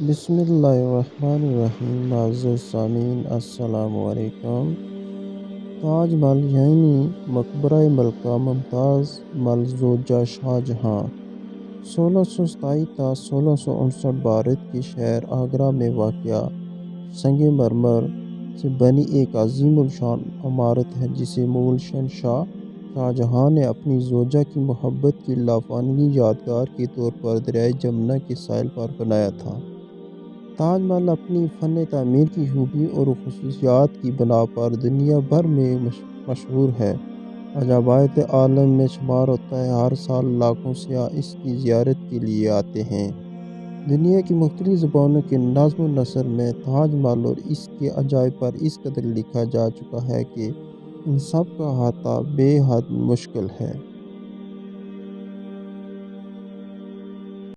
بسم اللہ الرحمن الرحیم۔ معزز سامعین السلام علیکم۔ تاج محل یعنی مقبرہ ملکہ ممتاز محل زوجہ شاہ جہاں 1627 تا 1659 بھارت کے شہر آگرہ میں واقع سنگ مرمر سے بنی ایک عظیم الشان عمارت ہے جسے مغل شہنشاہ شاہجہاں نے اپنی زوجہ کی محبت کی لافانگی یادگار کے طور پر دریائے جمنا کے ساحل پر بنایا تھا۔ تاج محل اپنی فن تعمیر کی خوبی اور خصوصیات کی بنا پر دنیا بھر میں مشہور ہے۔ عجائب عالم میں شمار ہوتا ہے۔ ہر سال لاکھوں سیاح اس کی زیارت کے لیے آتے ہیں۔ دنیا کی مختلف زبانوں کے نظم و نثر میں تاج محل اور اس کے عجائب پر اس قدر لکھا جا چکا ہے کہ ان سب کا احاطہ بے حد مشکل ہے۔